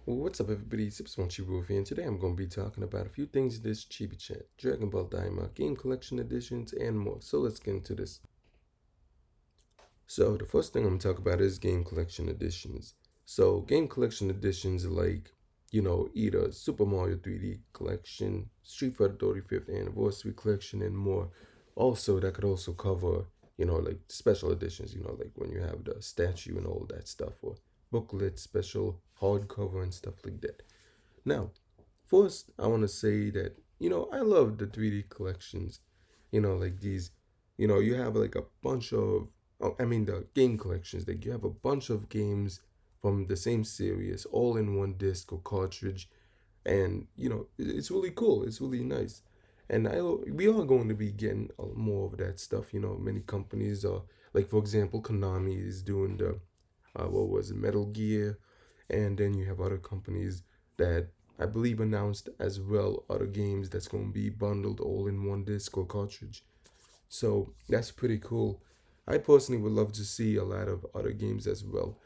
Well, what's up, everybody? Supersmallchibiwolf here, and today I'm going to be talking about a few things in this Chibi Chat, Ball Daima, game collection editions, and more. So let's get into this. So the first thing I'm going to talk about is game collection editions. So game collection editions like, either Super Mario 3D collection, Street Fighter 35th Anniversary collection, and more. Also, that could also cover, like special editions, like when you have the statue and all that stuff, or booklet, special hardcover, and stuff like that. Now, first, I want to say that, I love the 3D collections. Like these, you have like a bunch of, oh, I mean, the game collections. Like you have a bunch of games from the same series all in one disc or cartridge. And, it's really cool. It's really nice. And we are going to be getting more of that stuff. Many companies are, like, for example, Konami is doing the, what was it, Metal Gear, and then you have other companies that I believe announced as well other games that's going to be bundled all in one disc or cartridge. So that's pretty cool. I personally would love to see a lot of other games as well.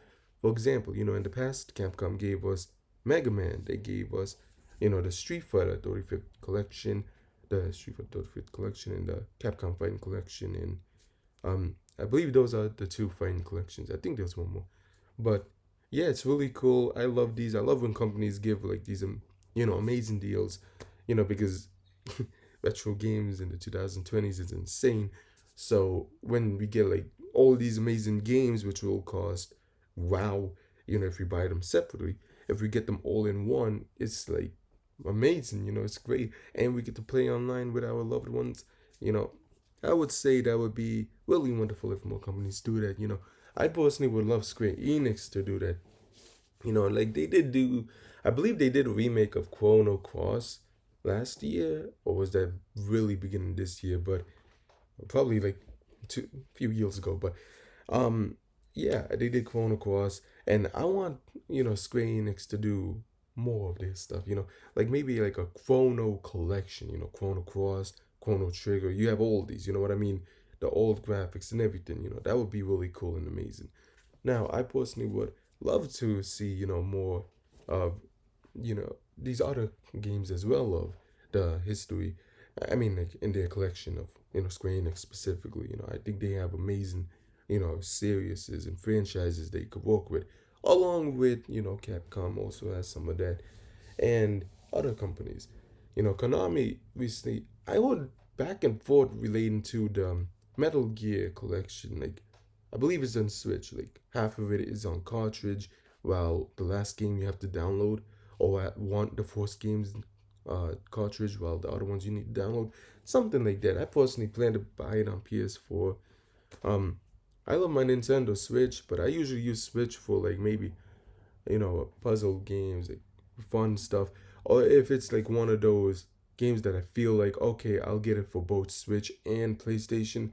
For example, in the past, Capcom gave us Mega Man. They gave us, the Street Fighter 35th collection, and the Capcom Fighting collection, and I believe those are the two fighting collections. I think there's one more, but yeah, it's really cool. I love these. I love when companies give like these, amazing deals, because retro games in the 2020s is insane. So when we get like all these amazing games, which will cost, wow, if we buy them separately, if we get them all in one, it's like amazing. It's great, and we get to play online with our loved ones. You know, I would say that would be really wonderful if more companies do that. I personally would love Square Enix to do that. Like they did do, I believe they did a remake of Chrono Cross last year, or was that really beginning this year? But probably like few years ago. But yeah, they did Chrono Cross, and I want Square Enix to do more of this stuff. Like maybe like a Chrono collection. Chrono Cross, Chrono Trigger. You have all these. You know what I mean? The old graphics and everything. That would be really cool and amazing. Now, I personally would love to see more of these other games as well of the history. I mean, like in their collection of Square Enix specifically. I think they have amazing series and franchises they could work with, along with Capcom also has some of that, and other companies. Konami recently, I heard back and forth relating to the Metal Gear collection. Like, I believe it's on Switch. Like, half of it is on cartridge, while the last game you have to download, or at one the first game's cartridge, while the other ones you need to download. Something like that. I personally plan to buy it on PS4. Um, I love my Nintendo Switch, but I usually use Switch for like maybe puzzle games, like fun stuff. Or if it's like one of those games that I feel like, okay, I'll get it for both Switch and PlayStation.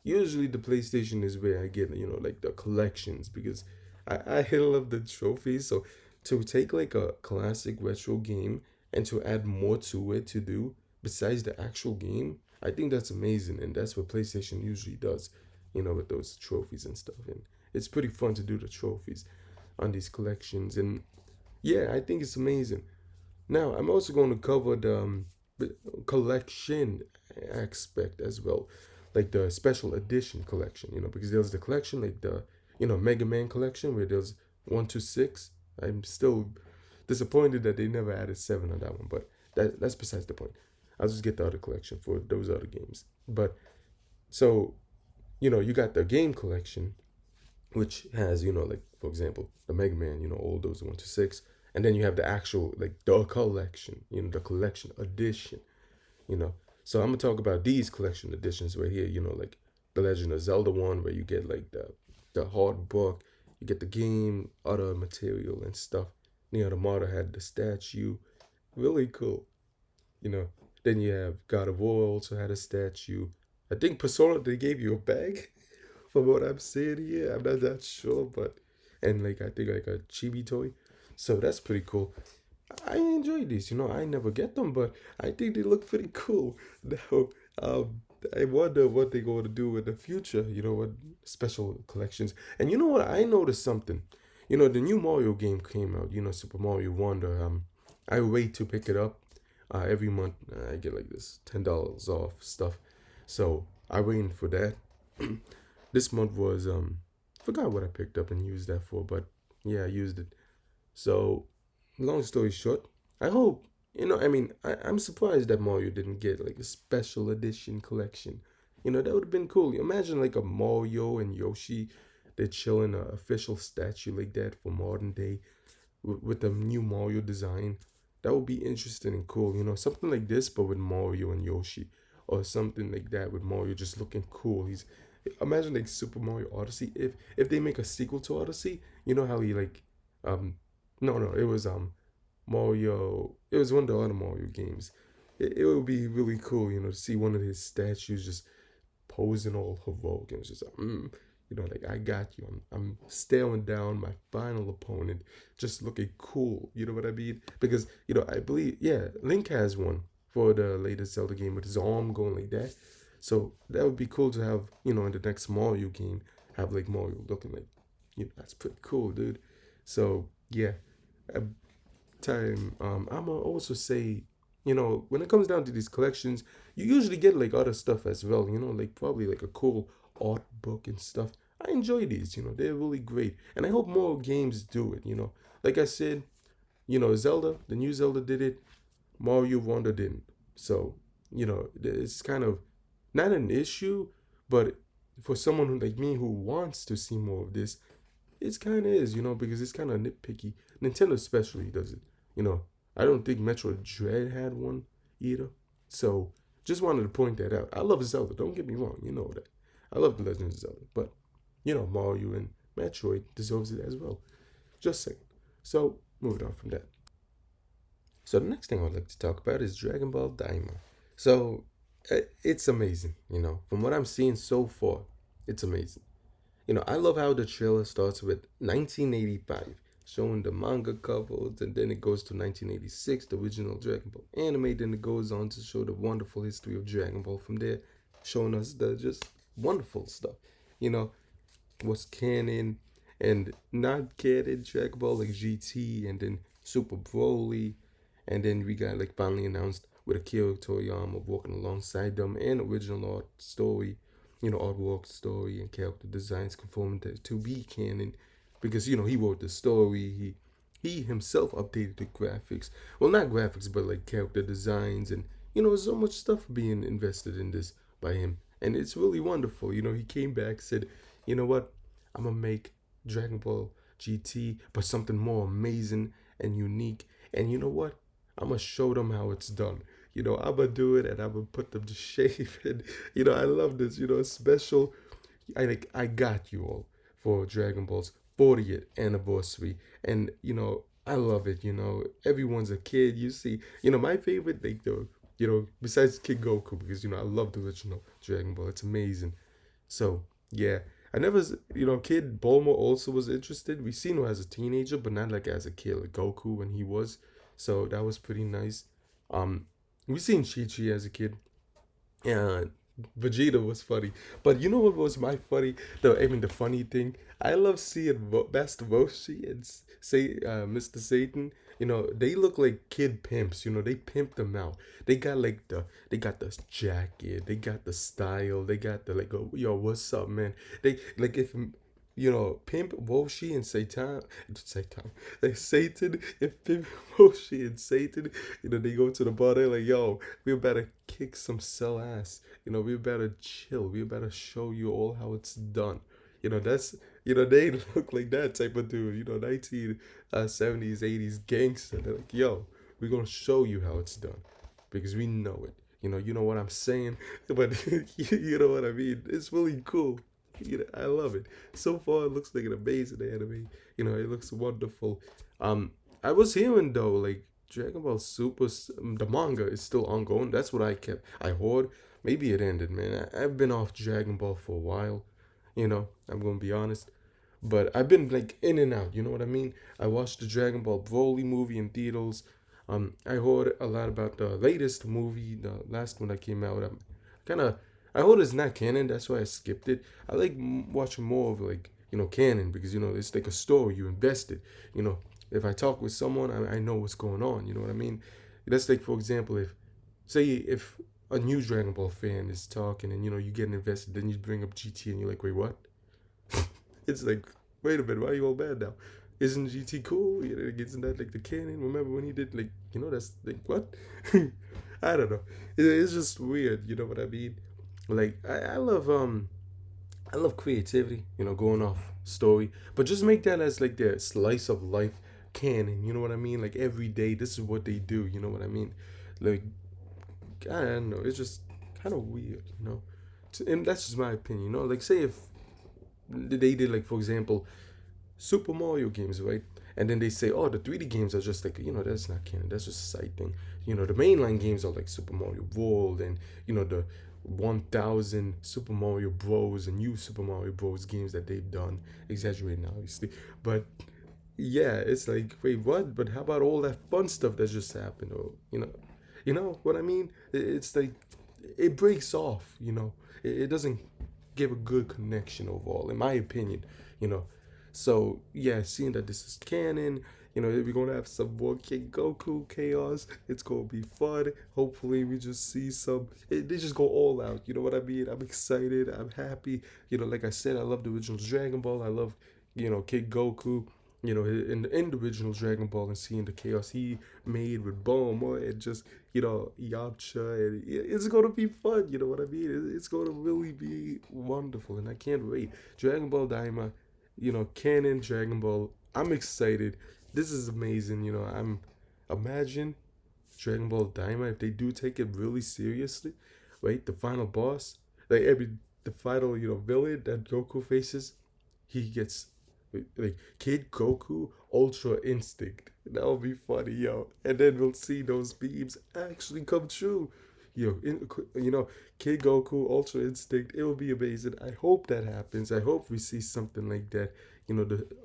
Usually the PlayStation is where I get, like the collections because I love the trophies. So to take like a classic retro game and to add more to it to do besides the actual game, I think that's amazing. And that's what PlayStation usually does, with those trophies and stuff. And it's pretty fun to do the trophies on these collections. And yeah, I think it's amazing. Now, I'm also going to cover the collection aspect as well, like the special edition collection, because there's the collection, like the, Mega Man collection where there's 1 to 6. I'm still disappointed that they never added 7 on that one, but that's besides the point. I'll just get the other collection for those other games. But so, you got the game collection, which has like for example the Mega Man, all those 1 to 6, and then you have the actual like the collection, the collection edition, you know. So I'm gonna talk about these collection editions right here, like the Legend of Zelda one where you get like the hard book, you get the game, other material and stuff. The model had the statue, really cool, you know. Then you have God of War also had a statue. I think Persona they gave you a bag from what I'm seeing here. I'm not that sure, but and like I think like a chibi toy. So that's pretty cool. I enjoy these, I never get them, but I think they look pretty cool. Now, I wonder what they're going to do in the future, what special collections. And you know what? I noticed something. the new Mario game came out. Super Mario Wonder. I wait to pick it up. Every month I get like this $10 off stuff, so I waiting for that. This month was forgot what I picked up and used that for, but yeah, I used it. So, long story short, I hope I mean, I'm surprised that Mario didn't get like a special edition collection. That would have been cool. Imagine like a Mario and Yoshi, they're chilling a official statue like that for modern day with the new Mario design. That would be interesting and cool. Something like this, but with Mario and Yoshi, or something like that with Mario just looking cool. He's Imagine like Super Mario Odyssey. If they make a sequel to Odyssey, you know how he like, um, no, it was Mario. It was one of the other Mario games. It would be really cool, to see one of his statues just posing all heroic and it's just like, like I got you. I'm staring down my final opponent, just looking cool. You know what I mean? Because I believe Link has one for the latest Zelda game with his arm going like that. So that would be cool to have in the next Mario game have like Mario looking like that's pretty cool, dude. So yeah, uh, time. I'm gonna also say, when it comes down to these collections, you usually get like other stuff as well. Like probably like a cool art book and stuff. I enjoy these. They're really great, and I hope more games do it. Like I said, Zelda, the new Zelda did it. Mario Wonder didn't. So it's kind of not an issue, but for someone like me who wants to see more of this, it's kind of is, because it's kind of nitpicky. Nintendo especially does it. You know, I don't think Metroid Dread had one either. So just wanted to point that out. I love Zelda. Don't get me wrong. You know that. I love the Legend of Zelda, but Mario and Metroid deserves it as well. Just saying. So moving on from that. So the next thing I would like to talk about is Dragon Ball Daima. So it's amazing. From what I'm seeing so far, it's amazing. I love how the trailer starts with 1985, showing the manga covers, and then it goes to 1986, the original Dragon Ball anime, then it goes on to show the wonderful history of Dragon Ball from there, showing us the just wonderful stuff. You know, what's canon and not canon Dragon Ball like GT, and then Super Broly, and then we got like finally announced with Akira Toriyama walking alongside them and original art story, artwork story and character designs conforming to be canon, because he wrote the story. He himself updated the graphics. Well, not graphics, but like character designs, and there's so much stuff being invested in this by him, and it's really wonderful. He came back, said, you know what, I'm gonna make Dragon Ball GT, but something more amazing and unique. And you know what? I'm gonna show them how it's done. I'm gonna do it, and I'm gonna put them to shame. And I love this. Special. I got you all for Dragon Ball's 40th anniversary, and I love it. Everyone's a kid. You see, my favorite, like the besides Kid Goku, because I love the original Dragon Ball. It's amazing. So yeah, I never, Kid Bulma also was interested. We seen him as a teenager, but not like as a kid, like Goku when he was. So that was pretty nice. Um, we seen Chi Chi as a kid. Yeah, Vegeta was funny, but you know what was my funny? The funny thing. I love seeing Master Roshi and say Mr. Satan. They look like kid pimps. They pimp them out. They got the jacket. They got the style. They got the like. Oh, yo, what's up, man? They like if Pimp Roshi and like Satan, if Pimp Roshi and Satan, they go to the bar, they're like, yo, we better kick some cell ass. We better chill. We better show you all how it's done. That's, they look like that type of dude, 1970s, 80s gangster. They're like, yo, we're going to show you how it's done because we know it. You know what I'm saying? But you know what I mean? It's really cool. I love it. So far, it looks like an amazing anime. It looks wonderful. I was hearing though, like Dragon Ball Super, the manga is still ongoing. That's what I heard. Maybe it ended, man. I've been off Dragon Ball for a while. I'm gonna be honest, but I've been like in and out. You know what I mean? I watched the Dragon Ball Broly movie in theaters. I heard a lot about the latest movie, the last one that came out. Kind of I heard it's not canon. That's why I skipped it. I like watching more of like canon, because it's like a story you invested. You know, if I talk with someone, I know what's going on. You know what I mean? Let's take for example, if say if a new Dragon Ball fan is talking and you get invested, then you bring up GT and you're like, wait, what? It's like, wait a minute, why are you all bad now? Isn't GT cool? Isn't that like the canon? Remember when he did like, that's like what? I don't know. It's just weird. You know what I mean? Like I love creativity. Going off story, but just make that as like their slice of life canon. You know what I mean? Like every day, this is what they do. You know what I mean? Like I don't know. It's just kind of weird. And that's just my opinion. Like say if they did like for example Super Mario games, right? And then they say, oh, the 3D games are just like, that's not canon. That's just a side thing. The mainline games are like Super Mario World and, the 1000 Super Mario Bros. And new Super Mario Bros. Games that they've done. Exaggerating, obviously. But yeah, it's like, wait, what? But how about all that fun stuff that just happened? Or, you know what I mean? It's like, it breaks off, it doesn't give a good connection overall, in my opinion, you know. So yeah, seeing that this is canon, we're gonna have some more King Goku chaos. It's gonna be fun. Hopefully, we just see some. They just go all out. You know what I mean? I'm excited. I'm happy. Like I said, I love the original Dragon Ball. I love, Kid Goku. In the original Dragon Ball and seeing the chaos he made with Bulma and just Yamcha, and it's gonna be fun. You know what I mean? It's gonna really be wonderful, and I can't wait. Dragon Ball Daima, canon Dragon Ball. I'm excited. This is amazing. I'm imagine Dragon Ball Daima if they do take it really seriously, right? The final boss, like the final villain that Goku faces, he gets like Kid Goku Ultra Instinct. That would be funny, yo. And then we'll see those beams actually come true. Kid Goku Ultra Instinct. It will be amazing. I hope that happens. I hope we see something like that.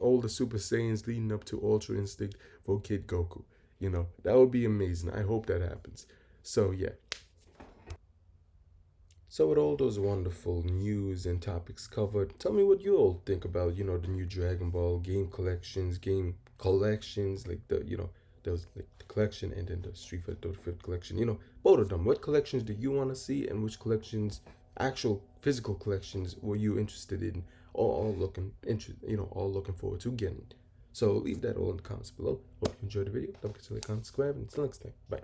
All the Super Saiyans leading up to Ultra Instinct for Kid Goku. That would be amazing. I hope that happens. So yeah, so with all those wonderful news and topics covered, tell me what you all think about, the new Dragon Ball game collections, like there was like the collection and then the Street Fighter 35th collection, both of them. What collections do you want to see and which collections, actual physical collections, were you interested in or all looking forward to getting? So leave that all in the comments below. Hope you enjoyed the video. Don't forget to like, comment, subscribe, and until next time. Bye.